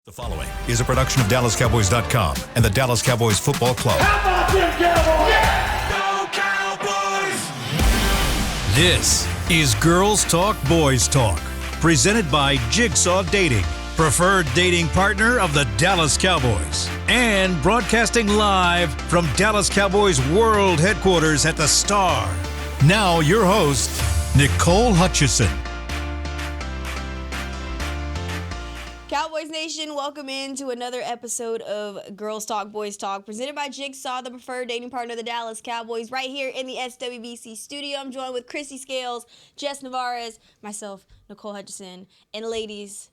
The following is a production of DallasCowboys.com and the Dallas Cowboys Football Club. How about them Cowboys? Yeah! Go Cowboys! This is Girls Talk, Boys Talk, presented by Jigsaw Dating, preferred dating partner of the Dallas Cowboys, and broadcasting live from Dallas Cowboys World Headquarters at the Star. Now your host, Nicole Hutchison. Cowboys Nation, welcome into another episode of Girls Talk, Boys Talk, presented by Jigsaw, the preferred dating partner of the Dallas Cowboys, right here in the SWBC studio. I'm joined with Chrissy Scales, Jess Navarez, myself, Nicole Hutchison, and ladies,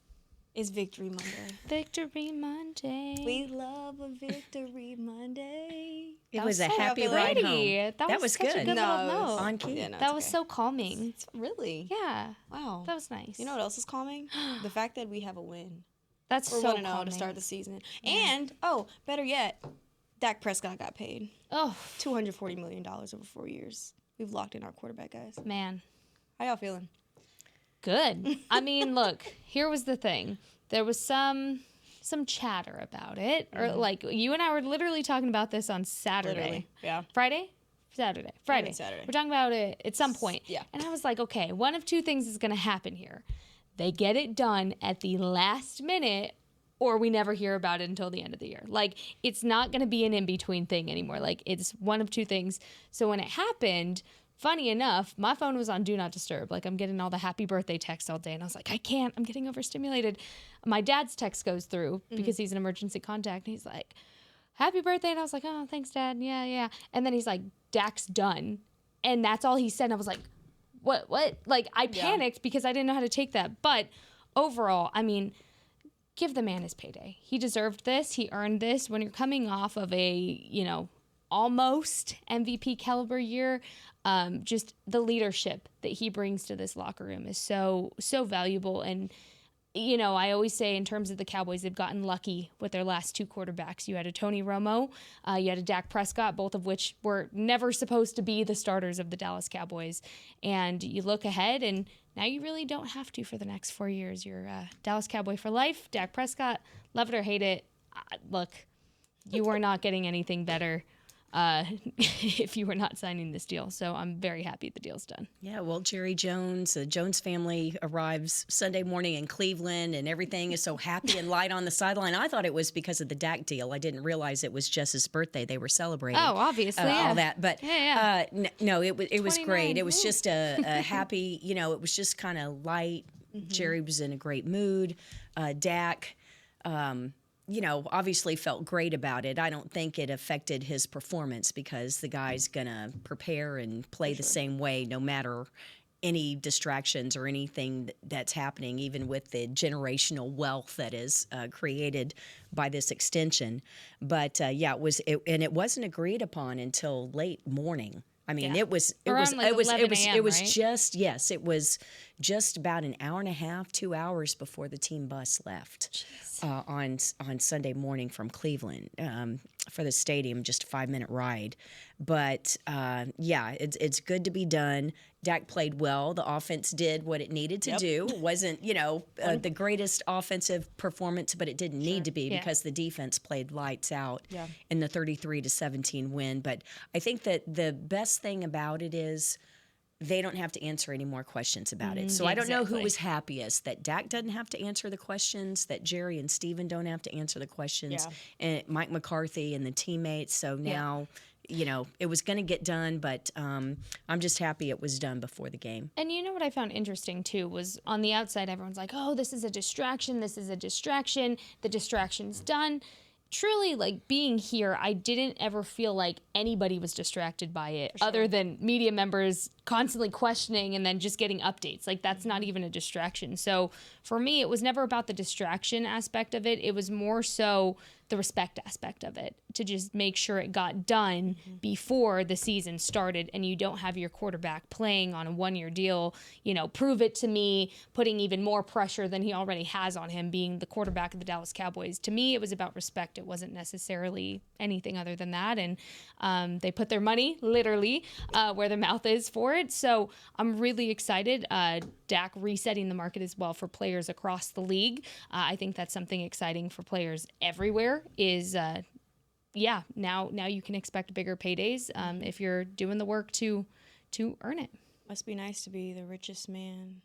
it's Victory Monday. Victory Monday. We love a Victory Monday. It was a happy ride home. That was good. Such a good little note. On key. Yeah, no, that it's was okay. so calming. Really? Yeah. Wow. That was nice. You know what else is calming? The fact that we have a win. That's We're so 1-0 calming. to start the season. And, better yet, Dak Prescott got paid. Oh, $240 million over 4 years. We've locked in our quarterback, guys. man. How y'all feeling? Good. I mean, look, here was the thing. There was some chatter about it. Or like you and I were literally talking about this on Saturday. Literally, yeah. Friday? Saturday. Friday. Saturday. We're talking about it at some point. Yeah. And I was like, okay, one of two things is going to happen here. They get it done at the last minute, or we never hear about it until the end of the year. Like, it's not going to be an in-between thing anymore. Like, it's one of two things. So when it happened, funny enough, my phone was on Do Not Disturb. Like, I'm getting all the happy birthday texts all day. And I was like, I can't. I'm getting overstimulated. My dad's text goes through because he's an emergency contact. And he's like, happy birthday. And I was like, oh, thanks, Dad. Yeah. And then he's like, Dak's done. And that's all he said. And I was like, what? Like, I panicked because I didn't know how to take that. But overall, I mean, give the man his payday. He deserved this. He earned this. When you're coming off of a, almost MVP caliber year, just the leadership that he brings to this locker room is so valuable. And, I always say in terms of the Cowboys, they've gotten lucky with their last two quarterbacks. You had a Tony Romo, you had a Dak Prescott, both of which were never supposed to be the starters of the Dallas Cowboys. And you look ahead, and now you really don't have to for the next 4 years. You're a Dallas Cowboy for life. Dak Prescott, love it or hate it. Look, you are not getting anything better if you were not signing this deal. So I'm very happy the deal's done. Yeah, well, Jerry Jones, the Jones family arrives Sunday morning in Cleveland, and everything is so happy and light on the sideline. I thought it was because of the Dak deal. I didn't realize it was just his birthday they were celebrating. Oh, obviously, yeah. all that. But no, it was great. It was 29. just a happy, it was just kind of light. Jerry was in a great mood. Dak, obviously felt great about it. I don't think it affected his performance because the guy's going to prepare and play the same way no matter any distractions or anything that's happening, even with the generational wealth that is created by this extension. But it wasn't agreed upon until late morning. I mean, it was 11 a.m., right? just about an hour and a half, 2 hours before the team bus left on Sunday morning from Cleveland for the stadium, just a 5-minute ride. But it's good to be done. Dak played well. The offense did what it needed to do. It wasn't, the greatest offensive performance, but it didn't need to be because the defense played lights out in the 33-17 win. But I think that the best thing about it is they don't have to answer any more questions about it. So I don't know who was happiest, that Dak doesn't have to answer the questions, that Jerry and Steven don't have to answer the questions, and Mike McCarthy and the teammates. So now, it was going to get done, but I'm just happy it was done before the game. And you know what I found interesting, too, was on the outside, everyone's like, oh, this is a distraction. The distraction's done. Truly, like, being here, I didn't ever feel like anybody was distracted by it other than media members constantly questioning and then just getting updates. Like, that's not even a distraction. So for me, it was never about the distraction aspect of it. It was more so the respect aspect of it, to just make sure it got done before the season started and you don't have your quarterback playing on a 1-year deal, prove it to me, putting even more pressure than he already has on him being the quarterback of the Dallas Cowboys. To me, it was about respect. It wasn't necessarily anything other than that. And they put their money literally where their mouth is for it. So I'm really excited. Dak resetting the market as well for players across the league. I think that's something exciting for players everywhere is, now you can expect bigger paydays if you're doing the work to earn it. Must be nice to be the richest man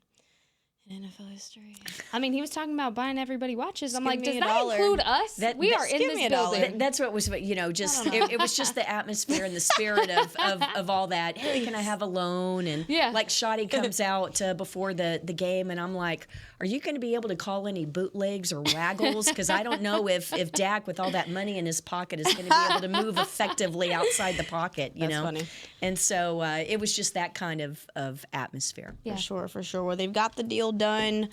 in NFL history. I mean, he was talking about buying everybody watches. I'm give like, me does a that dollar. include us? We are in give me this a dollar. building. That's what was, just it was just the atmosphere and the spirit of all that. Hey, can I have a loan? And like Shotty comes out before the game, and I'm like, are you going to be able to call any bootlegs or waggles? Because I don't know if Dak, with all that money in his pocket, is going to be able to move effectively outside the pocket. That's funny. And so it was just that kind of atmosphere. Yeah. For sure. Well, they've got the deal done.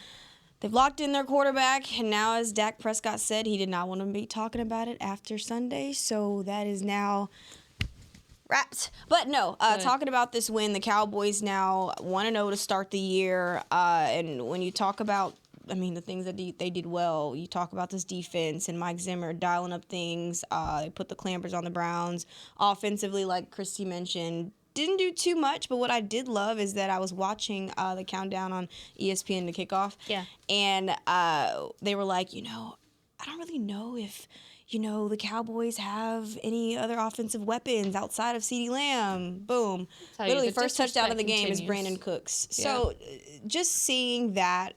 They've locked in their quarterback, and now, as Dak Prescott said, he did not want to be talking about it after Sunday, so that is now wrapped. But no, talking about this win, the Cowboys now 1-0 to start the year, and when you talk about, the things that they did well, you talk about this defense and Mike Zimmer dialing up things. They put the clampers on the Browns. Offensively, like Christy mentioned, didn't do too much, but what I did love is that I was watching the countdown on ESPN to kickoff. Yeah. And they were like, I don't really know if, the Cowboys have any other offensive weapons outside of CeeDee Lamb. Boom. Literally, first touchdown of the game is Brandon Cooks. Yeah. So just seeing that,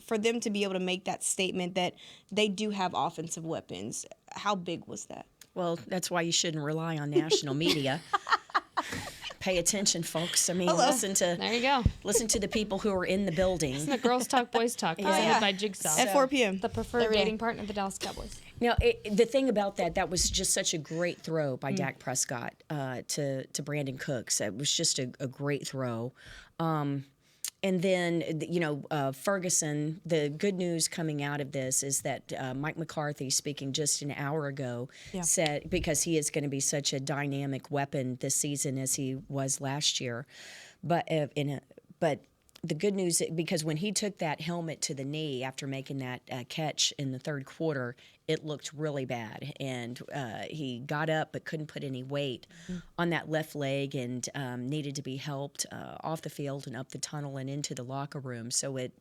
for them to be able to make that statement that they do have offensive weapons, how big was that? Well, that's why you shouldn't rely on national media. Pay attention, folks. Listen to There you go. listen to the people who are in the building. The Girls Talk, Boys Talk, presented by Jigsaw. At 4 p.m. The preferred dating partner of the Dallas Cowboys. Now, the thing about that was just such a great throw by Dak Prescott to Brandon Cooks. It was just a great throw. And then, Ferguson, the good news coming out of this is that Mike McCarthy, speaking just an hour ago, said, because he is going to be such a dynamic weapon this season as he was last year, but the good news, because when he took that helmet to the knee after making that catch in the third quarter, it looked really bad. And he got up but couldn't put any weight on that left leg and needed to be helped off the field and up the tunnel and into the locker room. So it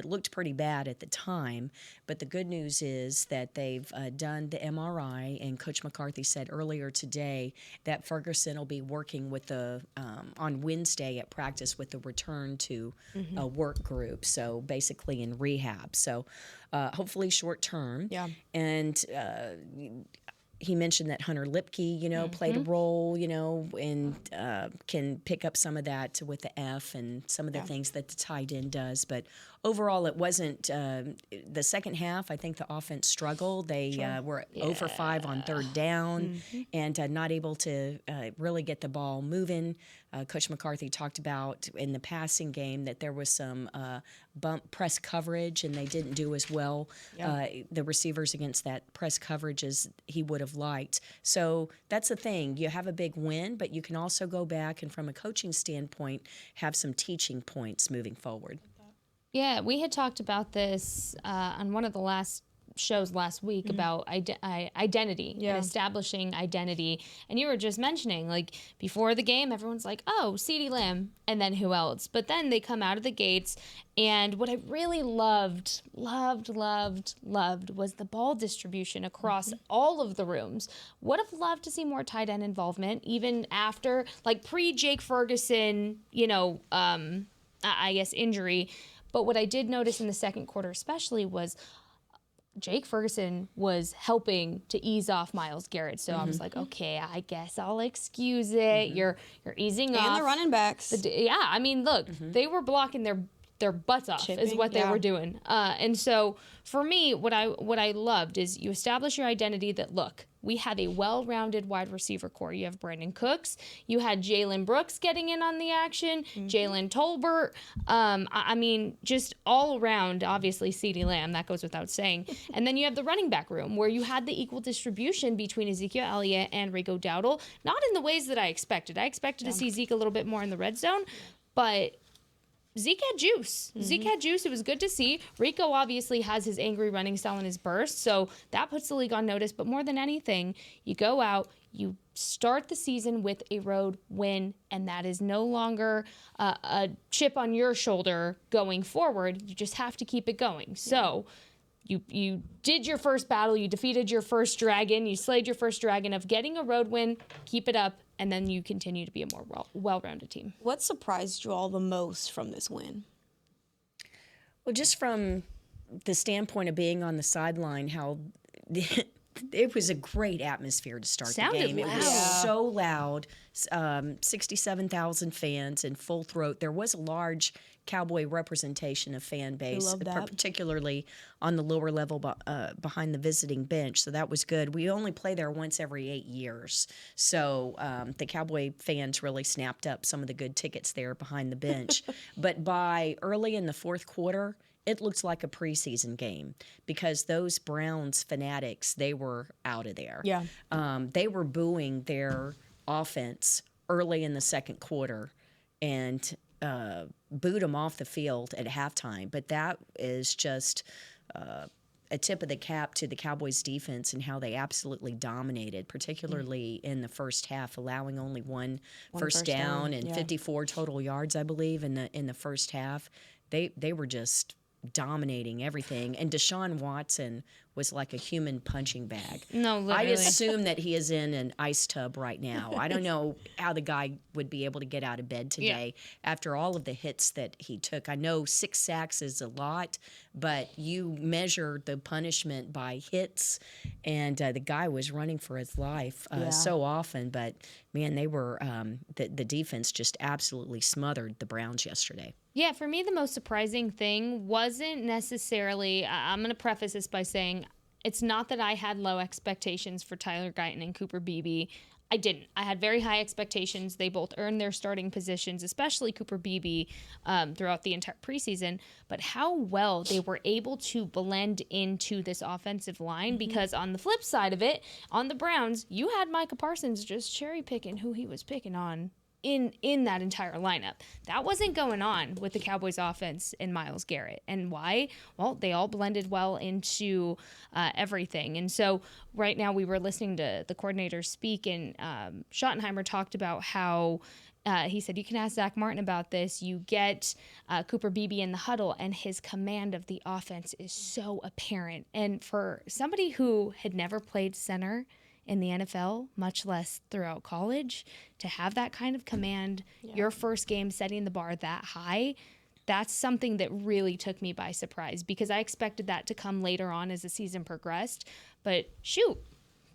looked pretty bad at the time. But the good news is that they've done the MRI, and Coach McCarthy said earlier today that Ferguson will be working with on Wednesday at practice with the return to a work group, so basically in rehab. So hopefully short term. Yeah. And he mentioned that Hunter Lipke, played a role, and can pick up some of that with the F and some of the things that the tight end does. But overall, it wasn't the second half. I think the offense struggled. They were 0 for 5 on third down and not able to really get the ball moving. Coach McCarthy talked about in the passing game that there was some bump press coverage, and they didn't do as well, the receivers, against that press coverage as he would have liked. So that's the thing. You have a big win, but you can also go back and, from a coaching standpoint, have some teaching points moving forward. Yeah, we had talked about this on one of the last shows last week about identity and establishing identity. And you were just mentioning, like, before the game, everyone's like, oh, CeeDee Lamb, and then who else? But then they come out of the gates, and what I really loved was the ball distribution across all of the rooms. Would have loved to see more tight end involvement, even after, like, pre-Jake Ferguson, I guess, injury. But what I did notice in the second quarter especially was Jake Ferguson was helping to ease off Myles Garrett. So I was like, okay, I guess I'll excuse it. You're easing off. And the running backs. Look, they were blocking their butts off is what they were doing. And so for me, what I loved is you establish your identity that, look, we have a well-rounded wide receiver core. You have Brandon Cooks. You had Jalen Brooks getting in on the action. Jalen Tolbert. Just all around, obviously, CeeDee Lamb. That goes without saying. And then you have the running back room where you had the equal distribution between Ezekiel Elliott and Rico Dowdle. Not in the ways that I expected. I expected to see Zeke a little bit more in the red zone. But Zeke had juice. Zeke had juice. It was good to see. Rico obviously has his angry running style and his burst, so that puts the league on notice. But more than anything, you go out, you start the season with a road win, and that is no longer a chip on your shoulder going forward. You just have to keep it going. So you did your first battle. You defeated your first dragon. You slayed your first dragon of getting a road win. Keep it up, and then you continue to be a more well-rounded team. What surprised you all the most from this win? Well, just from the standpoint of being on the sideline, how it was a great atmosphere to start Sounded the game. loud. It was so loud, 67,000 fans in full throat. There was a large Cowboy representation of fan base, love that. particularly on the lower level behind the visiting bench. So that was good. We only play there once every 8 years. So the Cowboy fans really snapped up some of the good tickets there behind the bench. But by early in the fourth quarter, it looked like a preseason game because those Browns fanatics, they were out of there. Yeah. They were booing their offense early in the second quarter and booed them off the field at halftime. But that is just a tip of the cap to the Cowboys defense and how they absolutely dominated, particularly in the first half, allowing only one first down and 54 total yards, I believe, in the first half. They were just dominating everything, and Deshaun Watson was like a human punching bag. No, literally. I assume that he is in an ice tub right now. I don't know how the guy would be able to get out of bed today after all of the hits that he took. I know 6 sacks is a lot, but you measure the punishment by hits, and the guy was running for his life so often. But man, they were the defense just absolutely smothered the Browns yesterday. Yeah, for me, the most surprising thing wasn't necessarily, I'm going to preface this by saying, it's not that I had low expectations for Tyler Guyton and Cooper Beebe. I didn't. I had very high expectations. They both earned their starting positions, especially Cooper Beebe, throughout the entire preseason. But how well they were able to blend into this offensive line, because on the flip side of it, on the Browns, you had Micah Parsons just cherry picking who he was picking on in that entire lineup. That wasn't going on with the Cowboys offense and Myles Garrett. And why? Well, they all blended well into everything. And so right now we were listening to the coordinators speak, and Schottenheimer talked about how he said, you can ask Zach Martin about this. You get Cooper Beebe in the huddle, and his command of the offense is so apparent. And for somebody who had never played center in the NFL, much less throughout college, to have that kind of command, your first game setting the bar that high, that's something that really took me by surprise, because I expected that to come later on as the season progressed. But shoot,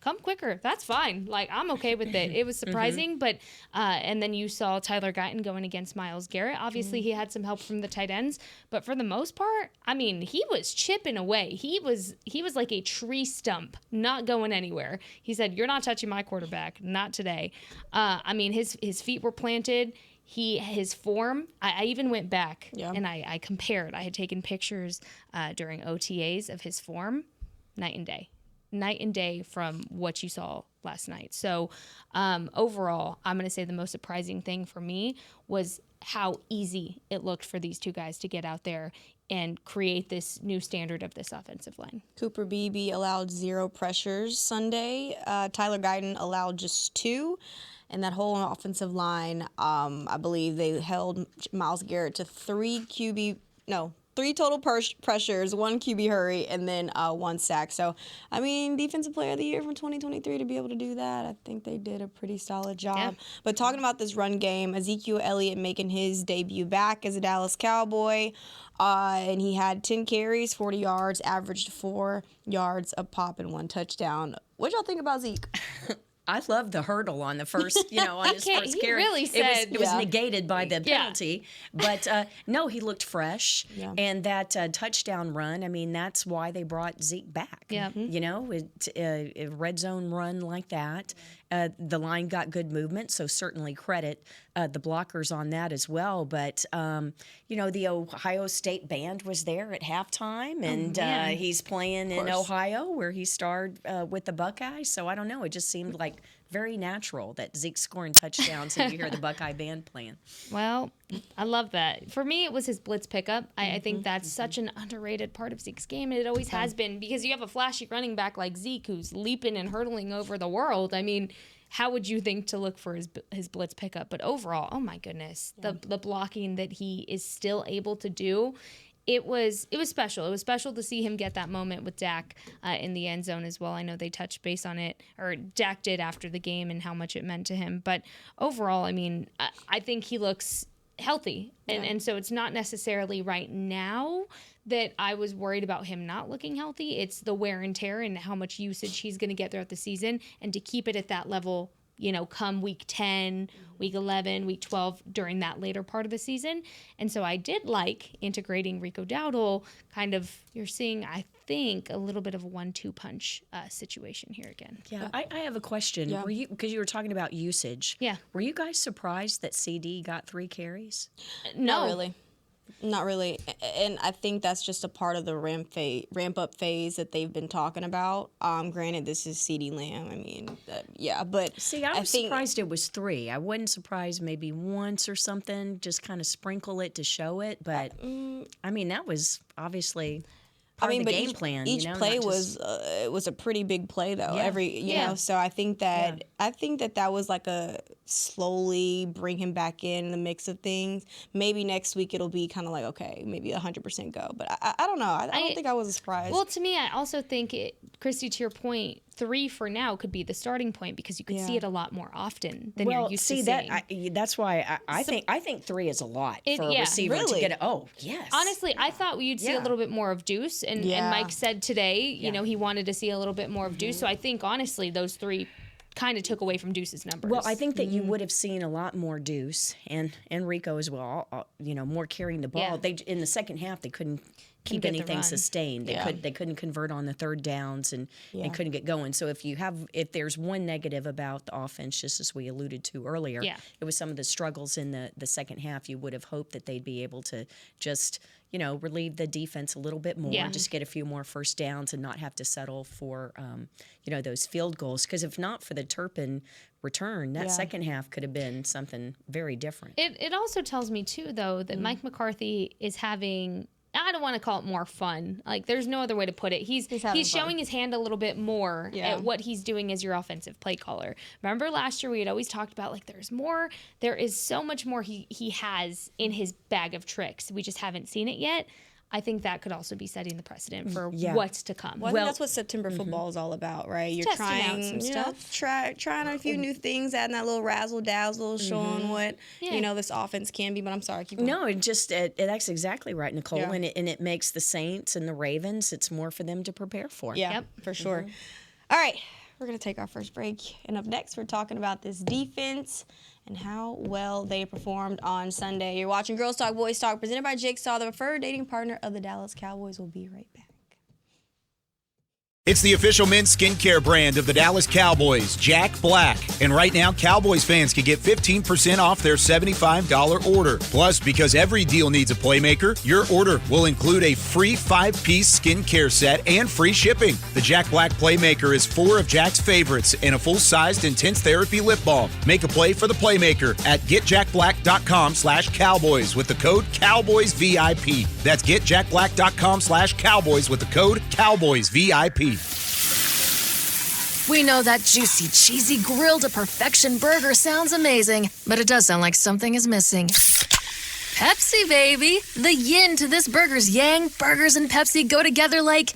come quicker. That's fine. Like, I'm okay with it. It was surprising, but and then you saw Tyler Guyton going against Myles Garrett. Obviously, he had some help from the tight ends, but for the most part, I mean, he was chipping away. He was like a tree stump, not going anywhere. He said, "You're not touching my quarterback, not today." I mean, his feet were planted. His form, I even went back and I compared. I had taken pictures during OTAs of his form, night and day from what you saw last night. So overall, I'm going to say the most surprising thing for me was how easy it looked for these two guys to get out there and create this new standard of this offensive line. Cooper Beebe allowed 0 pressures Sunday. Tyler Guyton allowed just 2. And that whole offensive line, I believe they held Myles Garrett to 3 total pressures, 1 QB hurry, and then 1 sack. So, I mean, Defensive Player of the Year from 2023 to be able to do that, I think they did a pretty solid job. Yeah. But talking about this run game, Ezekiel Elliott making his debut back as a Dallas Cowboy, and he had 10 carries, 40 yards, averaged 4 yards a pop and 1 touchdown. What y'all think about Zeke? I love the hurdle on the first, on his first carry. Really said, it was negated by the penalty. But no, he looked fresh. Yeah. And that touchdown run, I mean, that's why they brought Zeke back. Yeah. A red zone run like that. The line got good movement, so certainly credit the blockers on that as well. But, the Ohio State band was there at halftime, and he's playing in Ohio where he starred with the Buckeyes. So I don't know. It just seemed like like very natural that Zeke's scoring touchdowns and you hear the Buckeye band playing. Well, I love that. For me, it was his blitz pickup. I think that's such an underrated part of Zeke's game, and it always has been, because you have a flashy running back like Zeke who's leaping and hurtling over the world. I mean, how would you think to look for his blitz pickup? But overall, oh my goodness, the blocking that he is still able to do. It was special. It was special to see him get that moment with Dak in the end zone as well. I know they touched base on it, or Dak did after the game, and how much it meant to him. But overall, I mean, I think he looks healthy. And so it's not necessarily right now that I was worried about him not looking healthy. It's the wear and tear and how much usage he's going to get throughout the season, and to keep it at that level, you know, come week 10, week 11, week 12, during that later part of the season. And so I did like integrating Rico Dowdle. Kind of, you're seeing, I think, a little bit of a 1-2 punch situation here again. Yeah, I have a question. Yeah. Were you, because you were talking about usage. Yeah. Were you guys surprised that CD got 3 carries? No. Not really. And I think that's just a part of the ramp up phase that they've been talking about. Granted, this is CeeDee Lamb. I mean, but See, I was surprised it was 3. I wasn't surprised maybe once or something, just kind of sprinkle it to show it. But, I mean, that was obviously part of the game plan. Each play was a pretty big play, though. Yeah. You know, so I think that that was like a slowly bring him back in the mix of things. Maybe next week it'll be kind of like, okay, maybe 100% go. But I don't know. I don't think I was surprised. Well, to me, I also think, Christy, to your point, 3 for now could be the starting point, because you could see it a lot more often than you're used to seeing. That's why I think 3 is a lot for a receiver to get it. Oh, yes. Honestly, I thought you'd see a little bit more of Deuce, and Mike said today, you know, he wanted to see a little bit more of Deuce. So I think, honestly, those 3 kind of took away from Deuce's numbers. Well, I think that you would have seen a lot more Deuce and Rico as well. You know, more carrying the ball. Yeah. They in the second half they couldn't keep get the anything run. sustained. They couldn't convert on the third downs and couldn't get going. So if there's one negative about the offense, just as we alluded to earlier, it was some of the struggles in the second half. You would have hoped that they'd be able to just, you know, relieve the defense a little bit more, just get a few more first downs and not have to settle for, you know, those field goals. Because if not for the Turpin return, that second half could have been something very different. It also tells me, too, though, that Mike McCarthy is having, I don't want to call it more fun. Like, there's no other way to put it. He's showing his hand a little bit more at what he's doing as your offensive play caller. Remember last year we had always talked about, like, there is so much more he has in his bag of tricks. We just haven't seen it yet. I think that could also be setting the precedent for what's to come. Well, I think that's what September football is all about, right? You're trying out some stuff. Trying a few new things, adding that little razzle dazzle, showing what you know this offense can be. But I'm sorry, keep going. No, that's exactly right, Nicole. And it makes the Saints and the Ravens. It's more for them to prepare for. Yeah, for sure. All right, we're gonna take our first break, and up next we're talking about this defense and how well they performed on Sunday. You're watching Girls Talk, Boys Talk, presented by Jigsaw, the preferred dating partner of the Dallas Cowboys. We'll be right back. It's the official men's skincare brand of the Dallas Cowboys, Jack Black. And right now, Cowboys fans can get 15% off their $75 order. Plus, because every deal needs a playmaker, your order will include a free 5-piece skincare set and free shipping. The Jack Black Playmaker is 4 of Jack's favorites and a full-sized intense therapy lip balm. Make a play for the Playmaker at getjackblack.com/Cowboys with the code CowboysVIP. That's getjackblack.com/Cowboys with the code CowboysVIP. We know that juicy, cheesy, grilled to perfection burger sounds amazing, but it does sound like something is missing. Pepsi, baby! The yin to this burger's yang. Burgers and Pepsi go together like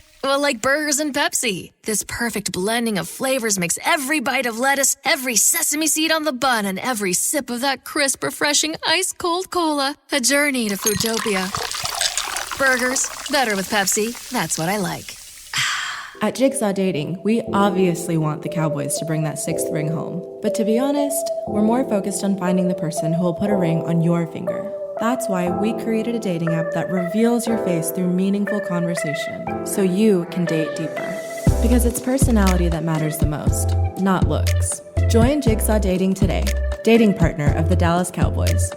burgers and Pepsi. This perfect blending of flavors makes every bite of lettuce, every sesame seed on the bun, and every sip of that crisp, refreshing, ice-cold cola a journey to Foodtopia. Burgers, better with Pepsi. That's what I like. At Jigsaw Dating, we obviously want the Cowboys to bring that 6th ring home. But to be honest, we're more focused on finding the person who will put a ring on your finger. That's why we created a dating app that reveals your face through meaningful conversation, so you can date deeper. Because it's personality that matters the most, not looks. Join Jigsaw Dating today, dating partner of the Dallas Cowboys.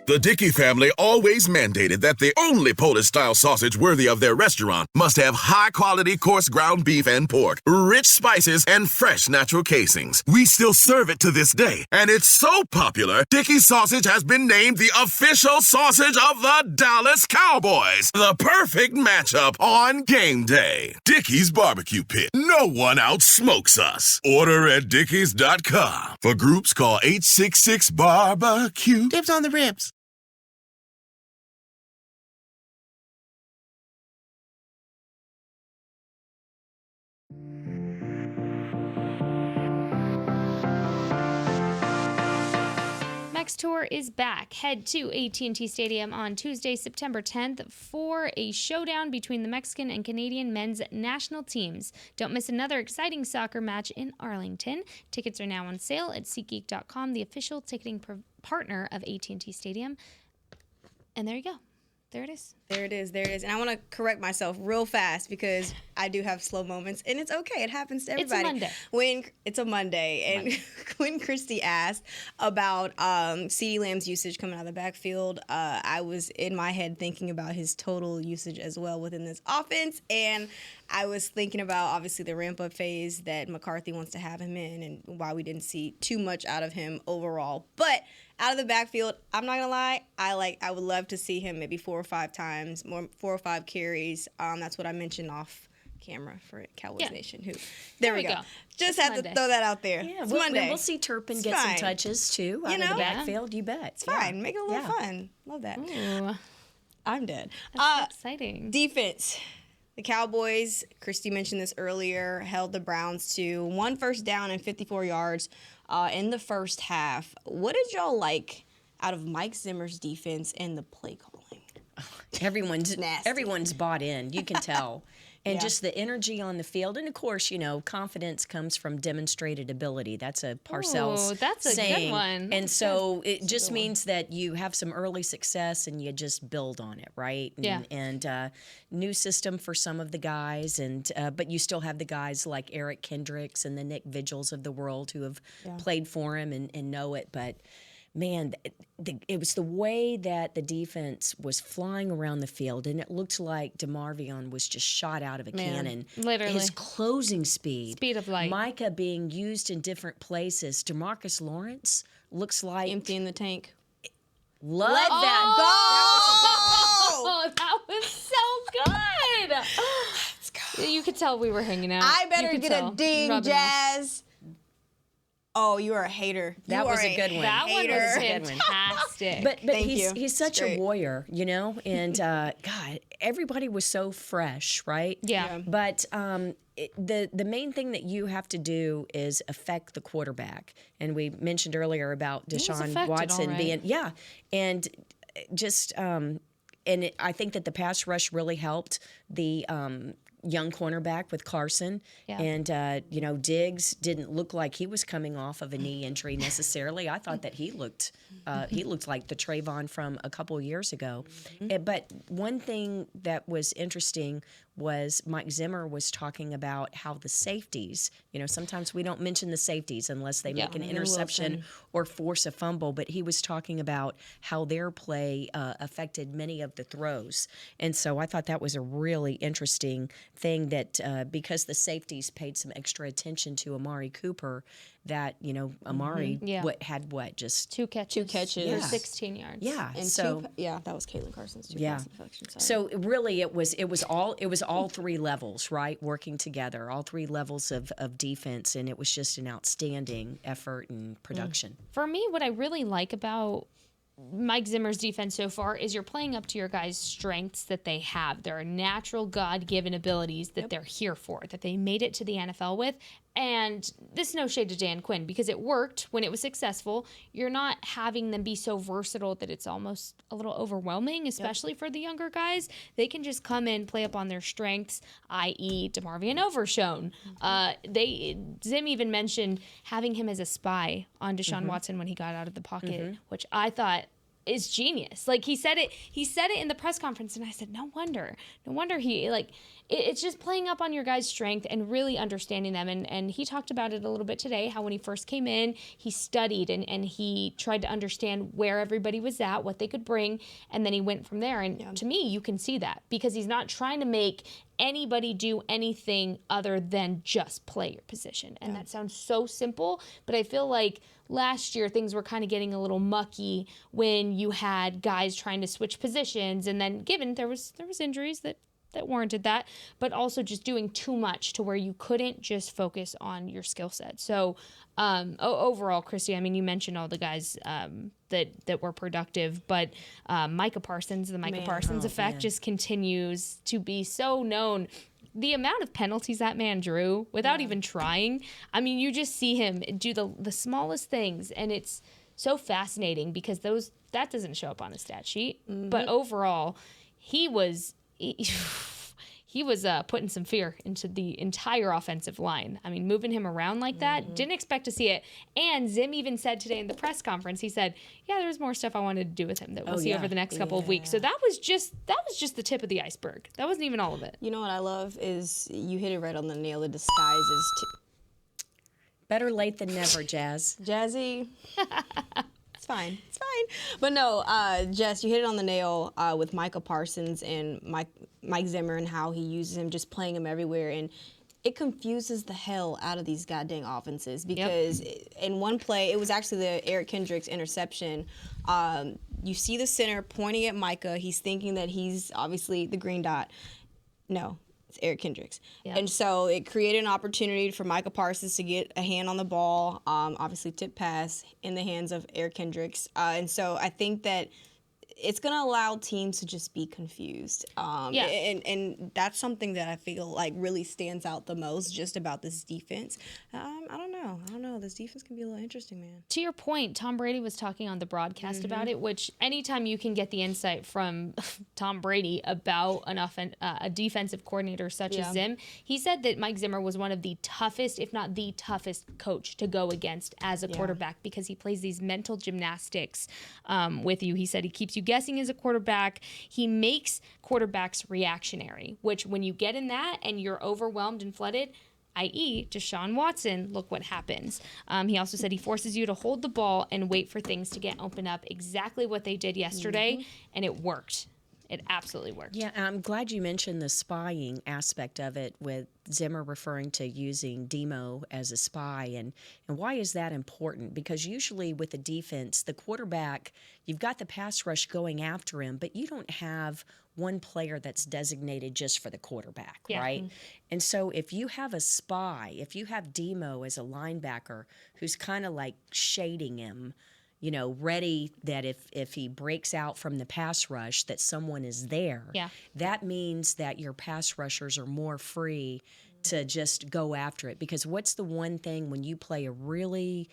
The Dickey family always mandated that the only Polish-style sausage worthy of their restaurant must have high-quality coarse ground beef and pork, rich spices, and fresh natural casings. We still serve it to this day, and it's so popular, Dickey sausage has been named the official sausage of the Dallas Cowboys. The perfect matchup on game day. Dickey's Barbecue Pit. No one outsmokes us. Order at dickeys.com. For groups, call 866-BARBECUE. Dibs on the ribs. Mex Tour is back. Head to AT&T Stadium on Tuesday, September 10th for a showdown between the Mexican and Canadian men's national teams. Don't miss another exciting soccer match in Arlington. Tickets are now on sale at SeatGeek.com, the official ticketing partner of AT&T Stadium. And there you go. There it is. There it is. There it is. And I want to correct myself real fast because I do have slow moments, and it's okay. It happens to everybody. It's a Monday, and when Christy asked about CeeDee Lamb's usage coming out of the backfield, I was in my head thinking about his total usage as well within this offense, and I was thinking about obviously the ramp-up phase that McCarthy wants to have him in, and why we didn't see too much out of him overall. But out of the backfield, I'm not gonna lie, I would love to see him maybe 4 or 5 times, 4 or 5 carries. That's what I mentioned off camera for Cowboys Nation. There we go. Just had to throw that out there. Yeah, it's Monday. We'll see Turpin get some touches too out of the backfield. You bet. It's fine. Make it a little fun. Love that. Ooh. I'm dead. That's exciting. Defense. The Cowboys, Christy mentioned this earlier, held the Browns to 1 first down and 54 yards in the first half. What did y'all like out of Mike Zimmer's defense and the play calling? Everyone's bought in. You can tell. And just the energy on the field. And, of course, confidence comes from demonstrated ability. That's a Parcells that's a saying. good one. And so it just means that you have some early success and you just build on it, right? And new system for some of the guys. But you still have the guys like Eric Kendricks and the Nick Vigils of the world who have played for him and know it. But man, it was the way that the defense was flying around the field, and it looked like DeMarvion was just shot out of a cannon. Literally. His closing speed of light. Micah being used in different places. DeMarcus Lawrence looks like emptying the tank. Love that. Go! That was so good. Let's go. You could tell we were hanging out. I better get a ding, Jazz. Oh, you are a hater. That was a good one. That one was fantastic. But he's such a warrior, and God, everybody was so fresh, right? Yeah. But the main thing that you have to do is affect the quarterback. And we mentioned earlier about Deshaun Watson being and just I think that the pass rush really helped the young cornerback with Carson. Yeah. And, Diggs didn't look like he was coming off of a knee injury necessarily. I thought that he looked like the Trayvon from a couple years ago. Mm-hmm. But one thing that was interesting was Mike Zimmer was talking about how the safeties, sometimes we don't mention the safeties unless they make an interception or force a fumble, but he was talking about how their play affected many of the throws. And so I thought that was a really interesting thing that because the safeties paid some extra attention to Amari Cooper, that, Amari had just 2 catches. 2 catches. For 16 yards. Yeah. And that was Caitlin Carson's 2 pass deflections. So really it was all 3 levels, right, working together, all 3 levels of defense, and it was just an outstanding effort and production. For me, what I really like about Mike Zimmer's defense so far is you're playing up to your guys' strengths that they have. There are natural God-given abilities that they're here for, that they made it to the NFL with. And this is no shade to Dan Quinn because it worked when it was successful. You're not having them be so versatile that it's almost a little overwhelming, especially for the younger guys. They can just come in, play up on their strengths, i.e. DeMarvion Overshown. Zim even mentioned having him as a spy on Deshaun Watson when he got out of the pocket, which I thought is genius. Like, he said it in the press conference, and I said, no wonder he, like, it's just playing up on your guys' strength and really understanding them. And he talked about it a little bit today, how when he first came in, he studied and he tried to understand where everybody was at, what they could bring, and then he went from there. And to me, you can see that because he's not trying to make anybody do anything other than just play your position. And that sounds so simple, but I feel like last year things were kind of getting a little mucky when you had guys trying to switch positions, and then given there was injuries that warranted that, but also just doing too much to where you couldn't just focus on your skill set. So overall, Christy, I mean, you mentioned all the guys that were productive, but Micah Parsons, the Micah Parsons effect just continues to be so known. The amount of penalties that man drew without even trying, I mean, you just see him do the smallest things, and it's so fascinating because that doesn't show up on the stat sheet. But overall, he was putting some fear into the entire offensive line. I mean, moving him around like that, didn't expect to see it. And Zim even said today in the press conference, he said, yeah, there's more stuff I wanted to do with him that we'll see over the next couple of weeks. So that was just the tip of the iceberg. That wasn't even all of it. You know what I love is you hit it right on the nail. The disguises Better late than never, Jazz. Jazzy. It's fine. But no, Jess, you hit it on the nail with Micah Parsons and Mike Zimmer and how he uses him, just playing him everywhere. And it confuses the hell out of these goddamn offenses because in one play, it was actually the Eric Kendricks interception. You see the center pointing at Micah. He's thinking that he's obviously the green dot. No. It's Eric Kendricks. Yep. And so it created an opportunity for Micah Parsons to get a hand on the ball, obviously tip pass in the hands of Eric Kendricks. And so I think that it's going to allow teams to just be confused. And that's something that I feel like really stands out the most just about this defense. I don't know. This defense can be a little interesting, man. To your point, Tom Brady was talking on the broadcast about it, which anytime you can get the insight from Tom Brady about a defensive coordinator such as Zim, he said that Mike Zimmer was one of the toughest, if not the toughest coach to go against as a quarterback because he plays these mental gymnastics with you. He said he keeps you guessing as a quarterback. He makes quarterbacks reactionary, which when you get in that and you're overwhelmed and flooded, i.e. Deshaun Watson, look what happens. He also said he forces you to hold the ball and wait for things to get opened up, exactly what they did yesterday, and it worked. It absolutely worked. Yeah, I'm glad you mentioned the spying aspect of it with Zimmer referring to using Demo as a spy. And why is that important? Because usually with the defense, the quarterback, you've got the pass rush going after him, but you don't have one player that's designated just for the quarterback, right? And so if you have a spy, if you have Demo as a linebacker who's kind of like shading him, you know, ready that if he breaks out from the pass rush that someone is there, that means that your pass rushers are more free to just go after it. Because what's the one thing when you play a really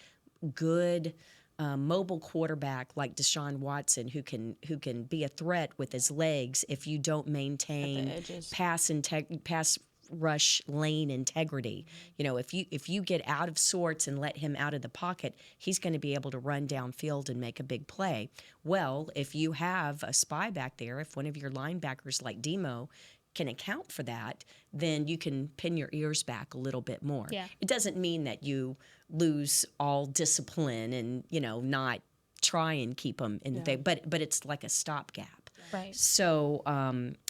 good mobile quarterback like Deshaun Watson who can be a threat with his legs if you don't maintain pass rush lane integrity. You know, if you get out of sorts and let him out of the pocket, he's going to be able to run downfield and make a big play. Well, if you have a spy back there, if one of your linebackers like Demo can account for that, then you can pin your ears back a little bit more. It doesn't mean that you lose all discipline and, you know, not try and keep them in the thing, but it's like a stopgap. Right. So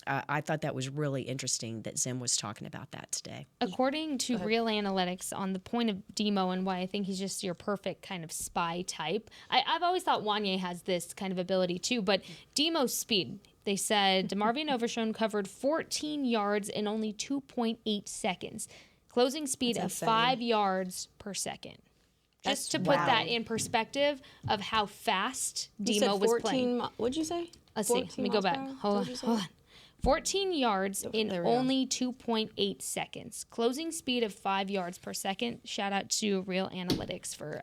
I thought that was really interesting that Zim was talking about that today. According to Real Analytics, on the point of Demo and why I think he's just your perfect kind of spy type, I've always thought Wanye has this kind of ability too, but Demo's speed, they said DeMarvion Overshown covered 14 yards in only 2.8 seconds, closing speed of 5 yards per second. Just to put that in perspective of how fast Demo was playing. What'd you say? Let's see. Let me go back. Hold on. 14 yards in only 2.8 seconds. Closing speed of 5 yards per second. Shout out to Real Analytics for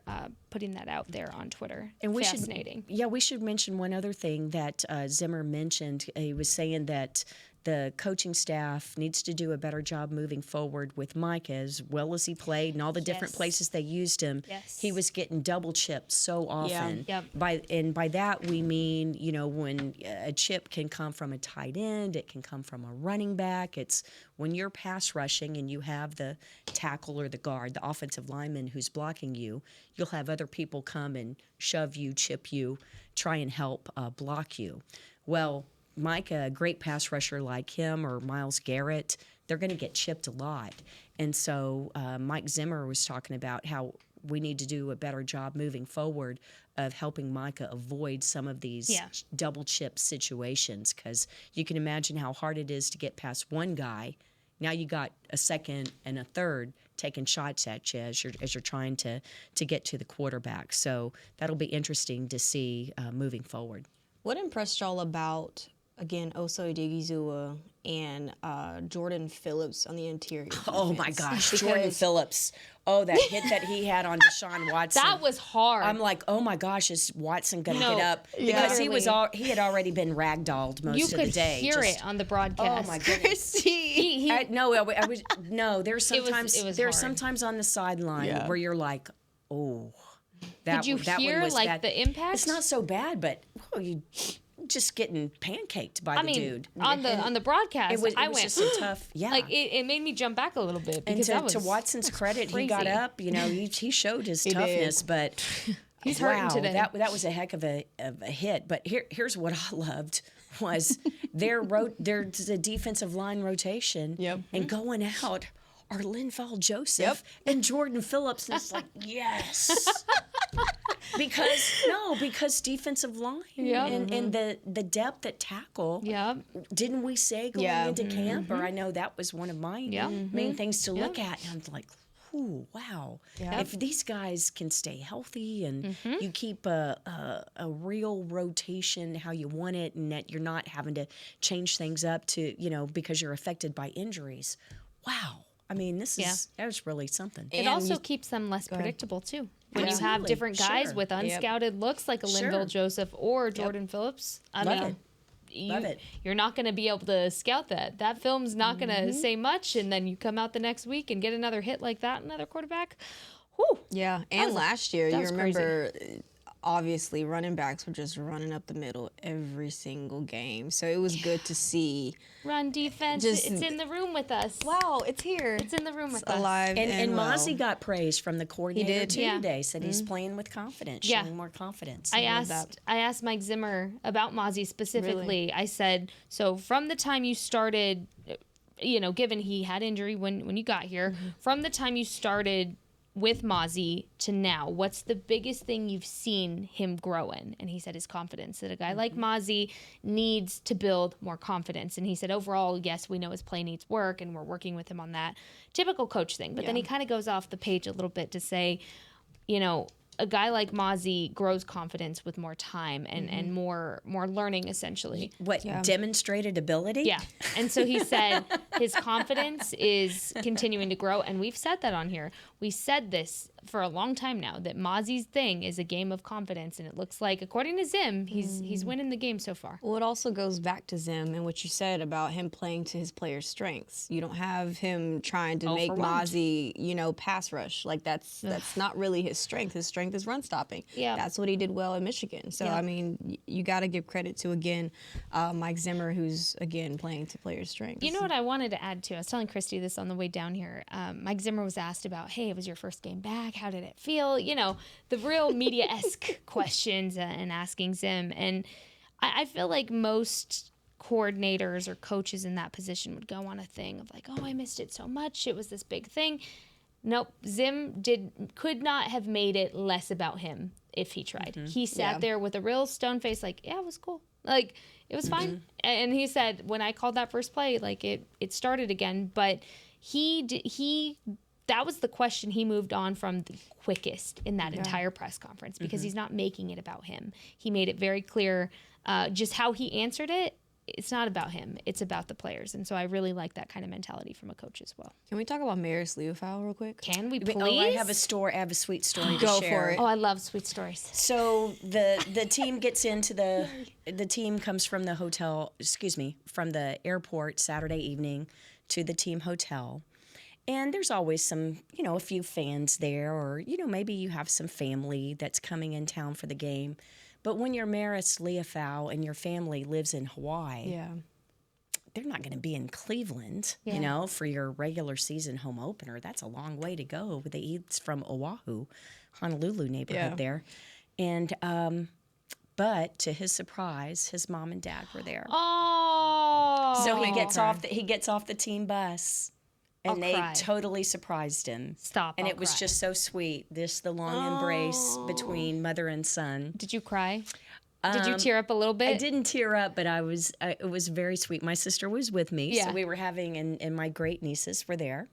putting that out there on Twitter. And fascinating. We should mention one other thing that Zimmer mentioned. He was saying that the coaching staff needs to do a better job moving forward with Micah, as well as he played and all the different places they used him. Yes. He was getting double chipped so often. Yep. By that we mean, when a chip can come from a tight end, it can come from a running back. It's when you're pass rushing and you have the tackle or the guard, the offensive lineman who's blocking you, you'll have other people come and shove you, chip you, try and help block you. Well, Micah, a great pass rusher like him or Myles Garrett, they're going to get chipped a lot. And so Mike Zimmer was talking about how we need to do a better job moving forward of helping Micah avoid some of these double chip situations, because you can imagine how hard it is to get past one guy. Now you got a second and a third taking shots at you as you're trying to get to the quarterback. So that'll be interesting to see moving forward. What impressed y'all about, again, Oso Odigizua and Jordan Phillips on the interior defense? Oh, my gosh. Jordan Phillips. Oh, that hit that he had on Deshaun Watson. That was hard. I'm like, oh, my gosh, is Watson going to get up? Because he had already been ragdolled most of the day. You could hear it on the broadcast. Oh, my goodness. There's sometimes on the sideline where you're like, oh. Did you hear the impact? It's not so bad, but you just getting pancaked by the dude. On the broadcast, it was just a tough. Yeah, like it made me jump back a little bit because and to Watson's credit, crazy. He got up. He showed his toughness, but he's hurting today. That was a heck of a hit. But here's what I loved was there's a defensive line rotation and going out are Linval Joseph and Jordan Phillips. And it's like, yes. Because defensive line and the depth at tackle. Didn't we say going into camp? Or I know that was one of my main things to look at. And I'm like, ooh, wow. If these guys can stay healthy and you keep a real rotation how you want it, and that you're not having to change things up to, because you're affected by injuries. Wow. I mean, that was really something. It also keeps them less predictable, too. When you have different guys with unscouted looks like a Linval Joseph or Jordan Phillips, Love it. You're not going to be able to scout that. That film's not going to say much, and then you come out the next week and get another hit like that, another quarterback. Whew. Yeah, and last year, you remember, obviously, running backs were just running up the middle every single game. So it was good to see. Run defense, it's in the room with us. Wow, it's here. It's in the room with us. Alive and Mozzie got praise from the coordinator today. Said he's playing with confidence, showing more confidence. I asked Mike Zimmer about Mozzie specifically. Really? I said, so from the time you started, given he had injury when you got here, from the time you started with Mozzie to now, what's the biggest thing you've seen him grow in? And he said his confidence, that a guy like Mozzie needs to build more confidence. And he said, overall, yes, we know his play needs work, and we're working with him on that. Typical coach thing. But then he kind of goes off the page a little bit to say, a guy like Mozzie grows confidence with more time and more learning, essentially. Demonstrated ability? Yeah. And so he said his confidence is continuing to grow, and we've said that on here. We said this for a long time now, that Mozzie's thing is a game of confidence, and it looks like, according to Zim, he's winning the game so far. Well, it also goes back to Zim and what you said about him playing to his players' strengths. You don't have him trying to make Mozzie, pass rush. Like, that's not really his strength. His strength is run stopping. Yeah. That's what he did well in Michigan. So, I mean, you got to give credit to, again, Mike Zimmer, who's, again, playing to players' strengths. You know what I wanted to add, too? I was telling Christy this on the way down here. Mike Zimmer was asked about, hey, it was your first game back. How did it feel? The real media-esque questions and asking Zim. And I feel like most coordinators or coaches in that position would go on a thing of like, oh, I missed it so much. It was this big thing. Nope. Zim could not have made it less about him if he tried. He sat there with a real stone face like, yeah, it was cool. Like, it was fine. And he said, when I called that first play, like, it started again. But that was the question he moved on from the quickest in that entire press conference, because he's not making it about him. He made it very clear just how he answered it. it's not about him. It's about the players. And so I really like that kind of mentality from a coach as well. Can we talk about Maris Leofau real quick? Can we please? Oh, I have a sweet story to Go share. for it. Oh, I love sweet stories. So the team gets into the team comes from the hotel, from the airport Saturday evening to the team hotel. And there's always some, a few fans there, or, maybe you have some family that's coming in town for the game. But when you're Maris Leofau and your family lives in Hawaii, they're not going to be in Cleveland, for your regular season home opener. That's a long way to go. He's from Oahu, Honolulu neighborhood there. And, but to his surprise, his mom and dad were there. Oh. So he gets off the team bus. And they totally surprised him. And it was just so sweet. The long embrace between mother and son. Did you cry? Did you tear up a little bit? I didn't tear up, but it was very sweet. My sister was with me, so we were having, and my great nieces were there,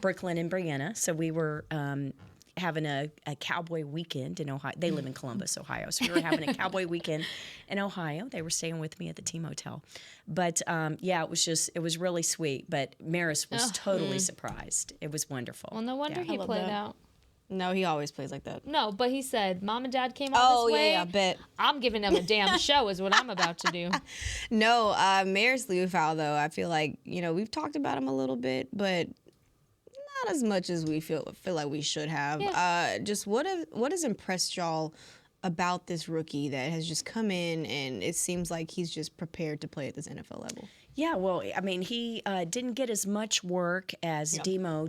Brooklyn and Brianna. So we were having a cowboy weekend in Ohio. They live in Columbus, Ohio. So we were having a cowboy weekend in Ohio. They were staying with me at the team hotel. But it was really sweet. But Maris was totally surprised. It was wonderful. Well, no wonder he played out. No, he always plays like that. No, but he said, Mom and Dad came all this way. I bet. I'm giving them a damn show is what I'm about to do. No, Maris Leofau, though, I feel like, we've talked about him a little bit, but not as much as we feel like we should have. Yeah. Just what has impressed y'all about this rookie that has just come in and it seems like he's just prepared to play at this NFL level? Yeah, well, I mean, he didn't get as much work as Demo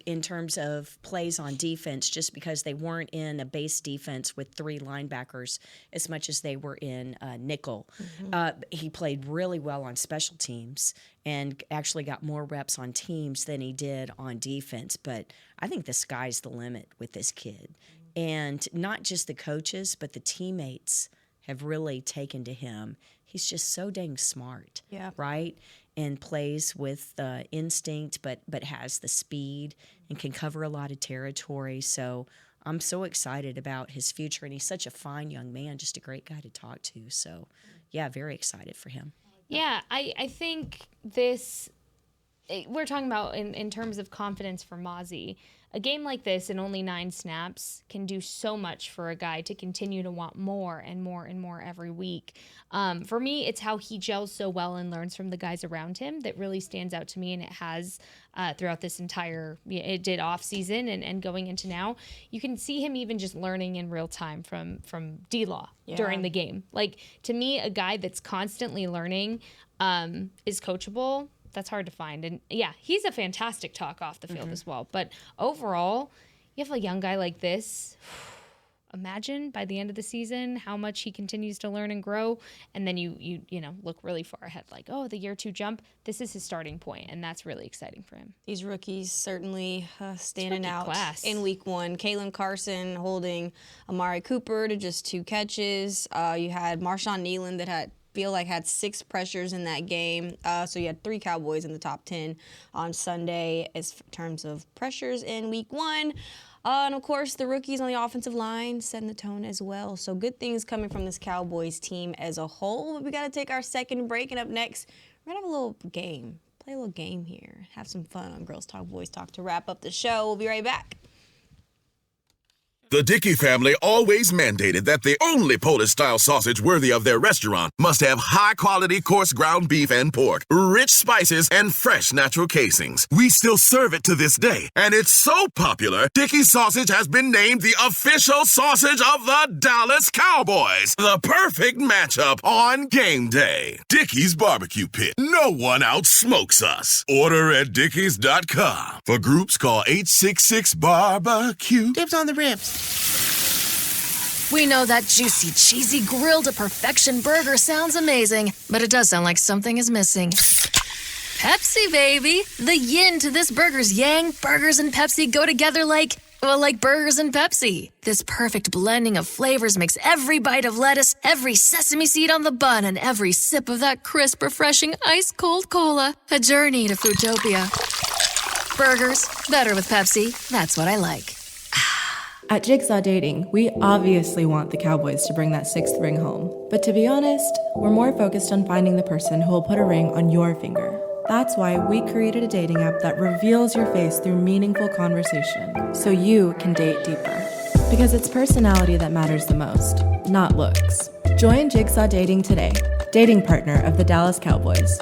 in terms of plays on defense, just because they weren't in a base defense with 3 linebackers as much as they were in nickel. Mm-hmm. He played really well on special teams and actually got more reps on teams than he did on defense. But I think the sky's the limit with this kid. And not just the coaches, but the teammates have really taken to him. He's just so dang smart, right? And plays with instinct, but has the speed and can cover a lot of territory. So I'm so excited about his future, and he's such a fine young man, just a great guy to talk to. So, yeah, very excited for him. Yeah, I think we're talking about in terms of confidence for Mozzie. A game like this in only 9 snaps can do so much for a guy to continue to want more and more and more every week. For me, it's how he gels so well and learns from the guys around him that really stands out to me, and it has throughout this it did off season and going into now. You can see him even just learning in real time from D-Law during the game. Like, to me, a guy that's constantly learning is coachable. That's hard to find. And yeah, he's a fantastic talk off the field as well. But overall, you have a young guy like this. Imagine by the end of the season how much he continues to learn and grow. And then you look really far ahead, like, the year 2 jump. This is his starting point, and that's really exciting for him. These rookies certainly standing out class. In week 1. Kalen Carson holding Amari Cooper to just 2 catches. You had Marshawn Nealon that had 6 pressures in that game. So you had 3 Cowboys in the top 10 on Sunday as terms of pressures in week 1. And, of course, the rookies on the offensive line setting the tone as well. So good things coming from this Cowboys team as a whole. But we got to take our second break. And up next, we're going to have a little game. Play a little game here. Have some fun on Girls Talk, Boys Talk to wrap up the show. We'll be right back. The Dickey family always mandated that the only Polish-style sausage worthy of their restaurant must have high-quality coarse ground beef and pork, rich spices, and fresh natural casings. We still serve it to this day, and it's so popular, Dickey's sausage has been named the official sausage of the Dallas Cowboys. The perfect matchup on game day. Dickey's Barbecue Pit. No one outsmokes us. Order at dickeys.com. For groups, call 866-BARBECUE. Dibs on the ribs. We know that juicy, cheesy, grilled to perfection burger sounds amazing, but it does sound like something is missing. Pepsi, baby! The yin to this burger's yang. Burgers and Pepsi go together like burgers and Pepsi. This perfect blending of flavors makes every bite of lettuce, every sesame seed on the bun, and every sip of that crisp, refreshing, ice-cold cola a journey to Foodtopia. Burgers, better with Pepsi. That's what I like. At Jigsaw Dating, we obviously want the Cowboys to bring that sixth ring home. But to be honest, we're more focused on finding the person who will put a ring on your finger. That's why we created a dating app that reveals your face through meaningful conversation, so you can date deeper. Because it's personality that matters the most, not looks. Join Jigsaw Dating today, dating partner of the Dallas Cowboys.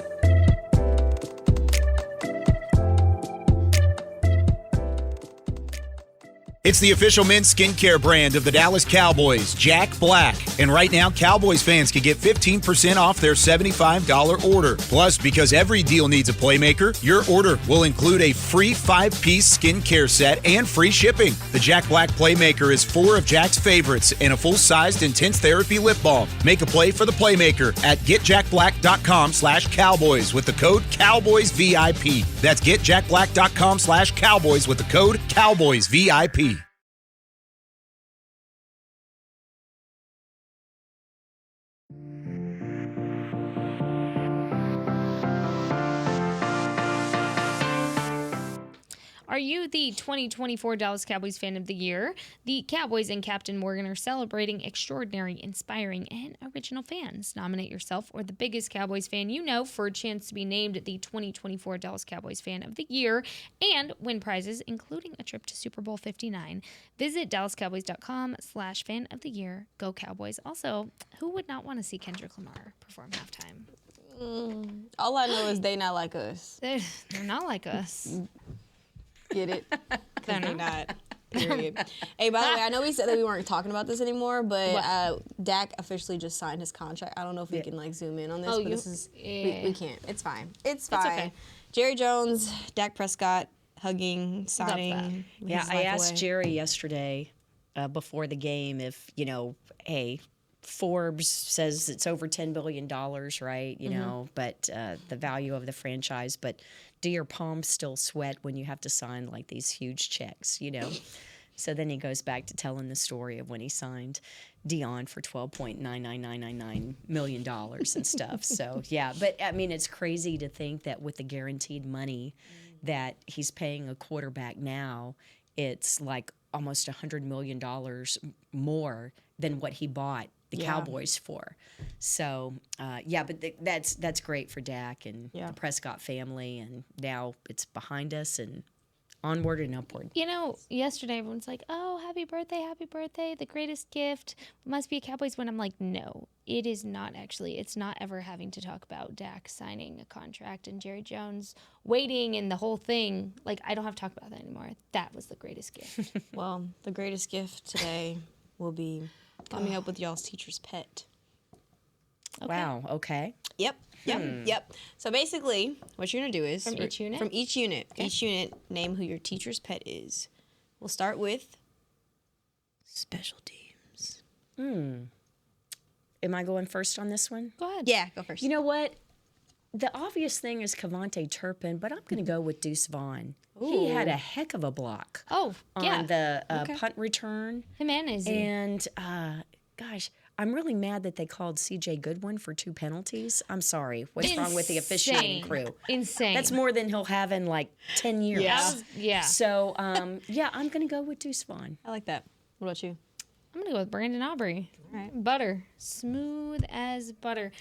It's the official men's skincare brand of the Dallas Cowboys, Jack Black. And right now, Cowboys fans can get 15% off their $75 order. Plus, because every deal needs a playmaker, your order will include a free 5-piece skincare set and free shipping. The Jack Black Playmaker is 4 of Jack's favorites and a full-sized intense therapy lip balm. Make a play for the Playmaker at getjackblack.com/Cowboys with the code CowboysVIP. That's getjackblack.com/Cowboys with the code CowboysVIP. Are you the 2024 Dallas Cowboys Fan of the Year? The Cowboys and Captain Morgan are celebrating extraordinary, inspiring, and original fans. Nominate yourself or the biggest Cowboys fan you know for a chance to be named the 2024 Dallas Cowboys Fan of the Year and win prizes, including a trip to Super Bowl 59. Visit DallasCowboys.com/fan of the year. Go Cowboys. Also, who would not want to see Kendrick Lamar perform halftime? All I know is they not like us. They're not like us. Get it? They're not. Period. Hey, by the way, I know we said that we weren't talking about this anymore, but Dak officially just signed his contract. I don't know if we can zoom in on this, but this is we can't. It's fine. It's fine. It's okay. Jerry Jones, Dak Prescott hugging, signing. Yeah, I asked Jerry yesterday before the game if hey, Forbes says it's over $10 billion, right? You know, but the value of the franchise, but do your palms still sweat when you have to sign like these huge checks, So then he goes back to telling the story of when he signed Dion for $12.99999 million and stuff. So, yeah, but I mean, it's crazy to think that with the guaranteed money that he's paying a quarterback now, it's like almost $100 million more than what he bought the Cowboys for. So, but that's great for Dak and the Prescott family, and now it's behind us and onward and upward. Yesterday everyone's like, oh, happy birthday, the greatest gift must be a Cowboys win. I'm like, no, it is not actually. It's not ever having to talk about Dak signing a contract and Jerry Jones waiting and the whole thing. Like, I don't have to talk about that anymore. That was the greatest gift. Well, the greatest gift today will be coming up with y'all's teacher's pet. Okay. Wow, okay. Yep. So basically, what you're going to do is... From each unit? Each unit, name who your teacher's pet is. We'll start with special teams. Am I going first on this one? Go ahead. Yeah, go first. You know what? The obvious thing is Cavante Turpin, but I'm going to go with Deuce Vaughn. He had a heck of a block on the punt return. Him and Izzy. And, gosh, I'm really mad that they called C.J. Goodwin for 2 penalties. I'm sorry. What's wrong with the officiating crew? Insane. That's more than he'll have in like 10 years. Yeah. So, I'm going to go with Deuce Vaughn. I like that. What about you? I'm going to go with Brandon Aubrey. All right. Butter. Smooth as butter.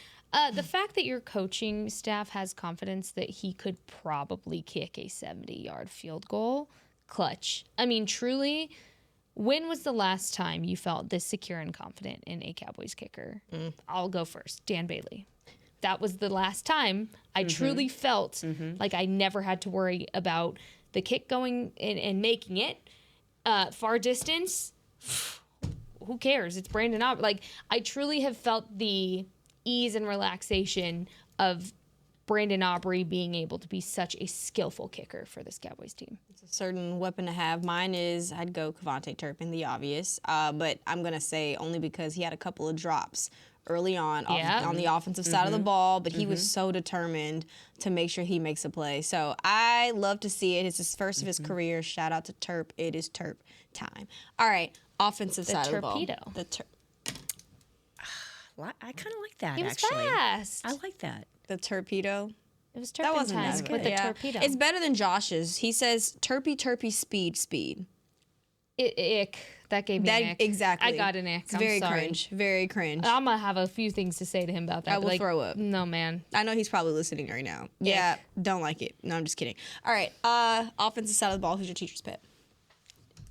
The fact that your coaching staff has confidence that he could probably kick a 70-yard field goal, clutch. I mean, truly, when was the last time you felt this secure and confident in a Cowboys kicker? I'll go first. Dan Bailey. That was the last time I truly felt like I never had to worry about the kick going and making it. Far distance, who cares? It's Brandon Aubrey. Like, I truly have felt the ease and relaxation of Brandon Aubrey being able to be such a skillful kicker for this Cowboys team. It's a certain weapon to have. Mine is, I'd go Cavante Turpin, the obvious. But I'm going to say only because he had a couple of drops early on the offensive side of the ball, but he was so determined to make sure he makes a play. So I love to see it. It's his first of his career. Shout out to Terp. It is Terp time. All right, offensive side of the ball. The I kind of like that, He was actually. fast. I like that. The torpedo. It was That Turpin wasn't time as good. with the torpedo. It's better than Josh's. He says, terpy, speed. Ick. That gave me an ick. Exactly. I got an ick. It's I'm very sorry. cringe. Very cringe. I'm going to have a few things to say to him about that. I will throw up. No, man. I know he's probably listening right now. Yeah, don't like it. No, I'm just kidding. All right, offensive side of the ball. Who's your teacher's pet?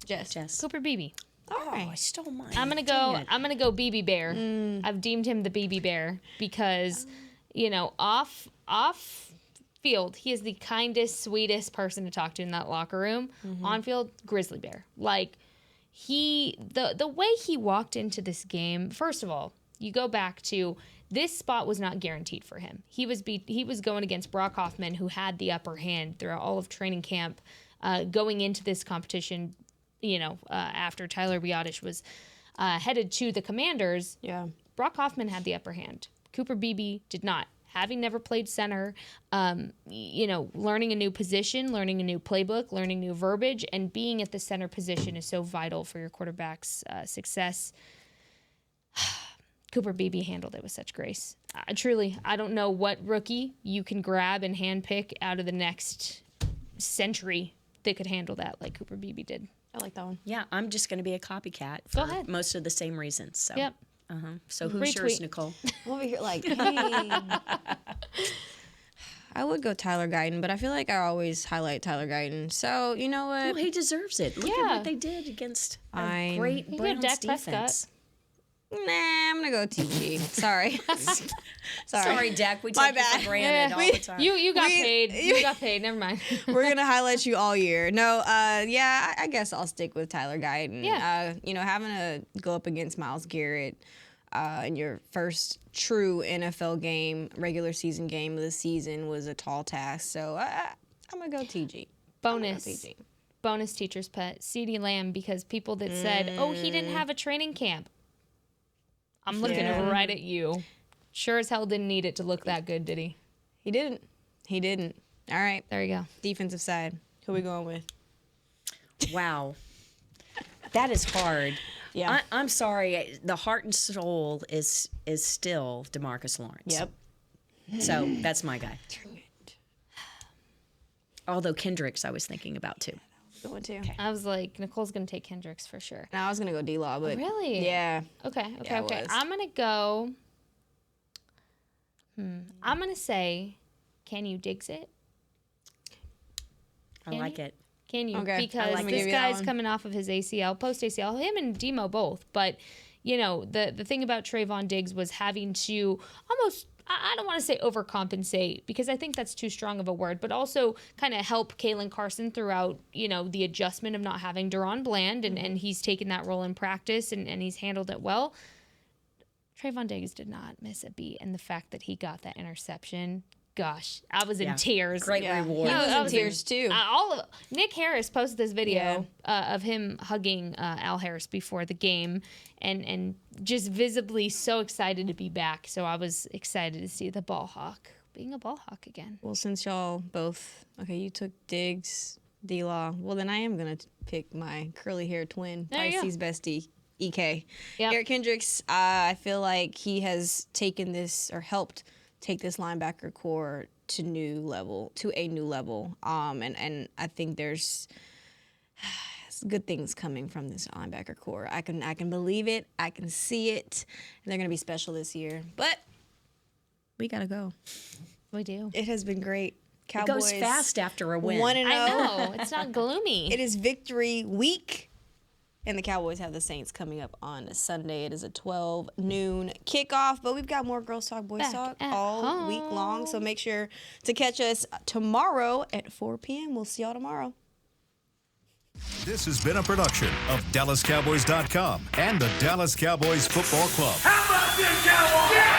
Jess. Cooper Beebe. All right. I stole mine. I'm gonna go BB Bear. I've deemed him the BB Bear because, off field, he is the kindest, sweetest person to talk to in that locker room. On field, Grizzly Bear. Like the way he walked into this game. First of all, you go back to this spot was not guaranteed for him. He was going against Brock Hoffman, who had the upper hand throughout all of training camp, going into this competition. After Tyler Biadasz was headed to the Commanders, Brock Hoffman had the upper hand. Cooper Beebe did not. Having never played center, learning a new position, learning a new playbook, learning new verbiage, and being at the center position is so vital for your quarterback's success. Cooper Beebe handled it with such grace. Truly, I don't know what rookie you can grab and handpick out of the next century that could handle that like Cooper Beebe did. I like that one. Yeah, I'm just going to be a copycat Go for ahead. most of the same reasons. So. Yep. So who's yours, Retweet. Nicole? I'm over here like, hey. I would go Tyler Guyton, but I feel like I always highlight Tyler Guyton. So, you know what? Well, he deserves it. Look at what they did against a great You Browns Dak defense. Prescott. Nah, I'm going to go TG. Sorry. Sorry, Dak. We My take you bad. for granted all the time. You got paid. You got paid. Never mind. We're going to highlight you all year. No, I guess I'll stick with Tyler Guyton. Yeah. Having to go up against Myles Garrett in your first true NFL game, regular season game of the season was a tall task. So I'm going to go TG. Bonus teacher's pet, CeeDee Lamb, because people that said, oh, he didn't have a training camp. I'm looking right at you. Sure as hell didn't need it to look that good, did he? He didn't. All right. There you go. Defensive side. Who we going with? Wow. That is hard. Yeah. I'm sorry. The heart and soul is still DeMarcus Lawrence. Yep. So that's my guy. Although Kendricks I was thinking about too. Going to. I was like, Nicole's going to take Kendricks for sure. No, I was going to go D-Law, but. Really? Yeah. Okay. Yeah, I was. I'm going to go. I'm going to say, can you Diggs it? I like it. Can you? Okay. Because Let me this give you that guy's one. coming off of his ACL, post-ACL, him and Demo both. But, the thing about Trayvon Diggs was having to almost, I don't want to say overcompensate, because I think that's too strong of a word, but also kind of help Kalen Carson throughout, the adjustment of not having Deron Bland, and he's taken that role in practice, and he's handled it well. Trayvon Diggs did not miss a beat, and the fact that he got that interception, gosh, I was in tears. Great reward. He was I in tears, too. Nick Harris posted this video of him hugging Al Harris before the game, and just visibly so excited to be back. So I was excited to see the ball hawk being a ball hawk again. Well, since y'all both, you took Diggs, D-Law, well, then I am going to pick my curly hair twin, There you go. Pisces bestie, EK. Yep. Eric Kendricks, I feel like he has taken this, or helped take this linebacker core to a new level. And I think there's good things coming from this linebacker core. I can believe it. I can see it. And they're going to be special this year. But we got to go. We do. It has been great. It Cowboys goes fast after a win. 1-0. I know. It's not gloomy. It is victory week. And the Cowboys have the Saints coming up on Sunday. It is a 12 noon kickoff, but we've got more Girls Talk, Boys Back Talk at all week long. So make sure to catch us tomorrow at 4 p.m. We'll see y'all tomorrow. This has been a production of DallasCowboys.com and the Dallas Cowboys Football Club. How about this, Cowboys? Yeah!